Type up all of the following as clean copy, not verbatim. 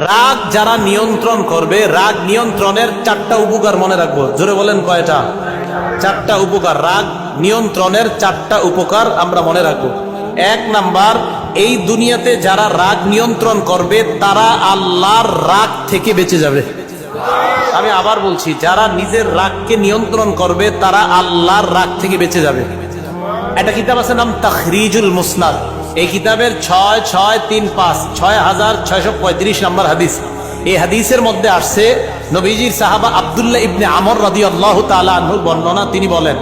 রাগ যারা নিয়ন্ত্রণ করবে, রাগ নিয়ন্ত্রণের 4টা উপকার মনে রাখবো। জোরে বলেন কয়টা? 4টা উপকার। রাগ নিয়ন্ত্রণের 4টা উপকার আমরা মনে রাখবো। 1 নাম্বার, এই দুনিয়াতে যারা রাগ নিয়ন্ত্রণ করবে তারা আল্লাহর রাগ থেকে বেঁচে যাবে। আমি আবার বলছি, যারা নিজের রাগকে নিয়ন্ত্রণ করবে তারা আল্লাহর রাগ থেকে বেঁচে যাবে। একটা কিতাব আছে নাম তাখরিজুল মুসনাদ। এই কিতাবের 6635 নম্বর হাদিস। এই হাদিসের মধ্যে আসছে নবীজির সাহাবা আব্দুল্লাহ ইবনে আমর রাদিয়াল্লাহু তাআলা আনহুর বর্ণনা। তিনি বলেন,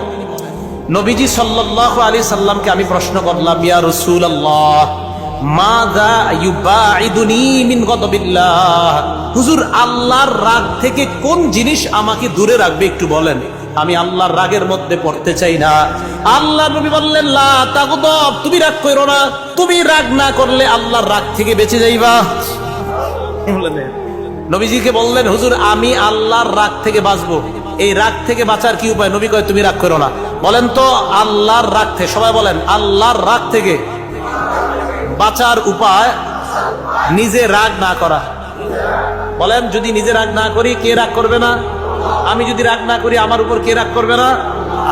নবীজি সাল্লাল্লাহু আলাইহি সাল্লামকে আমি প্রশ্ন করলাম, ইয়া রাসূলুল্লাহ মাযা ইউবাইদুনি মিন গাদাবিল্লাহ, হুজুর আল্লাহর রাগ থেকে কোন জিনিস আমাকে দূরে রাখবে একটু বলেন, আমি আল্লাহর রাগের মধ্যে পড়তে চাই না। আল্লাহ নবী বললেন, লা তাগদাব, তুমি রাগ করো না, তুমি রাগ না করলে আল্লাহর রাগ থেকে বেঁচে যাইবা। নবীজিকে বললেন, হুজুর আমি আল্লাহর রাগ থেকে বাঁচবো, এই রাগ থেকে বাঁচার কি উপায়? নবী কয়, তুমি রাগ করো না। বলেন তো আল্লাহর রাগ থেকে, সবাই বলেন আল্লাহর রাগ থেকে বাঁচার উপায় নিজে রাগ না করা। বলেন, যদি নিজে রাগ না করি কে রাগ করবে না? আমি যদি রাগ না করি আমার উপর কে রাগ করবে না?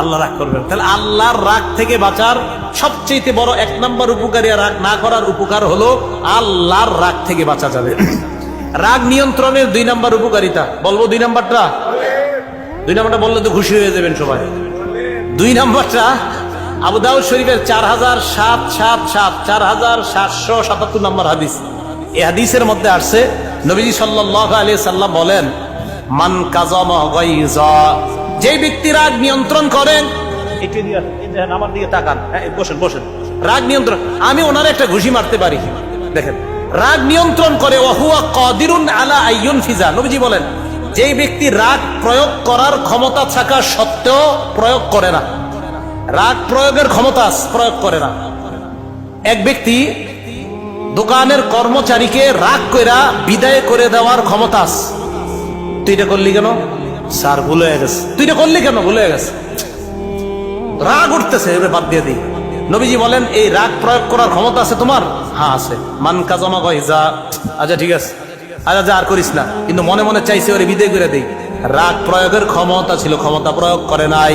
আল্লাহ রাগ করবে। তাহলে আল্লাহর রাগ থেকে বাঁচার সবচেয়ে বড় 1 নম্বর উপকারী, রাগ না করার উপকার হলো আল্লাহর রাগ থেকে বাঁচা যাবে। রাগ নিয়ন্ত্রণের 2 নম্বর উপকারিতা বলবো। 2 নম্বরটা বললে তো খুশি হয়ে যাবেন সবাই। 2 নম্বরটা আবু দাউদ শরীফের 4777 নম্বর হাদিস। এই হাদিসের মধ্যে আসছে নবীজি সাল্লাল্লাহু আলাইহি সাল্লাম বলেন, মান কাযামা গায়যা, যে ব্যক্তি রাগ নিয়ন্ত্রণ করেন, একটু আমার দিকে তাকান, বসেন। রাগ নিয়ন্ত্রণ, আমি ওনার একটা ঘুষি মারতে পারি, দেখেন রাগ নিয়ন্ত্রণ করে। ওয়া হুয়া কাদিরুন আলা আইয়ুনফিজা, নবীজি বলেন যে ব্যক্তি রাগ প্রয়োগ করার ক্ষমতা থাকা সত্ত্বেও প্রয়োগ করে না, রাগ প্রয়োগের ক্ষমতা প্রয়োগ করে না। এক ব্যক্তি দোকানের কর্মচারীকে রাগ কইরা বিদায় করে দেওয়ার ক্ষমতা আছে, তুই এটা করলি কেন? স্যার ভুল হয়ে গেছে। তুই এটা করলি কেন? ভুল হয়ে গেছে। রাগ উঠতেছে, এবারে বাদ দিয়ে দিই। নবীজি বলেন এই রাগ প্রয়োগ করার ক্ষমতা আছে তোমার? হ্যাঁ আছে। মান কাযামা গায়যা, আচ্ছা ঠিক আছে, আচ্ছা আর করিস না, কিন্তু মনে মনে চাইছে ওরে বিদায় করে দেই। রাগ প্রয়োগের ক্ষমতা ছিল, ক্ষমতা প্রয়োগ করে নাই।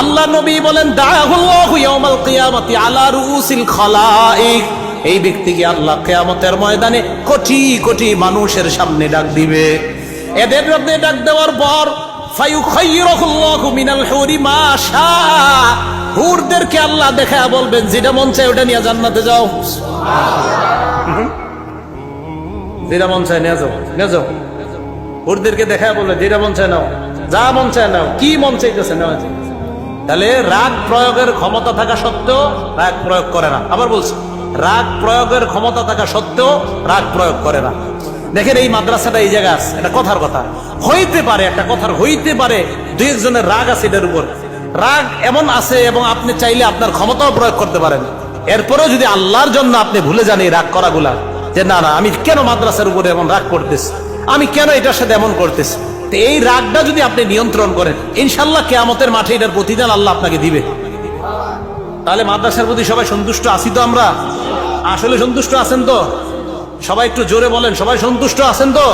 আল্লাহ নবী বলেন, দাআহুল্লাহু ইয়াউমাল কিয়ামাতি আলা রুউসিল খালাইক, এই ব্যক্তিকে আল্লাহ কিয়ামতের ময়দানে কোটি কোটি মানুষের সামনে ডাক দিবে। এদের মধ্যে ডাক দেওয়ার পর ফায়ুখাইয়িরুহুল্লাহু মিনাল হুরি মা শা, হুরদেরকে আল্লাহ দেখায়া বলবেন, যেটা মন চায় ওটা নিয়ে জান্নাতে যাও। যেটা মন চায় নিয়ে যাও। হুরদেরকে দেখায়া বলবে, যেটা মন চায় নাও, যা মন চায় নাও, কি মন চাইতেছে নাও। তাহলে রাগ প্রয়োগের ক্ষমতা থাকা সত্ত্বেও রাগ প্রয়োগ করে না। আবার বলছি, রাগ প্রয়োগের ক্ষমতা থাকা সত্ত্বেও রাগ প্রয়োগ করে না। দেখেন এই মাদ্রাসাটা এই জায়গা আছে, এটা কথার কথা হইতে পারে, একটা কথার হইতে পারে 2 একজনের রাগ আছে এটার উপর, রাগ এমন আছে এবং আপনি চাইলে আপনার ক্ষমতাও প্রয়োগ করতে পারেন। এরপরেও যদি আল্লাহর জন্য আপনি ভুলে যান এই রাগ করাগুলা, যে না আমি কেন মাদ্রাসার উপরে এমন রাগ করতেছি, আমি কেন এটার সাথে এমন করতেছি, তো এই রাগটা যদি আপনি নিয়ন্ত্রণ করেন, ইনশাল্লাহ কিয়ামতের মাঠে এটার প্রতিদান আল্লাহ আপনাকে দিবে। তাহলে মাদ্রাসার প্রতি সবাই সন্তুষ্ট আছি তো? আমরা আসলে সন্তুষ্ট আছেন তো? সবাই একটু জোরে বলেন, সবাই সন্তুষ্ট আছেন তো?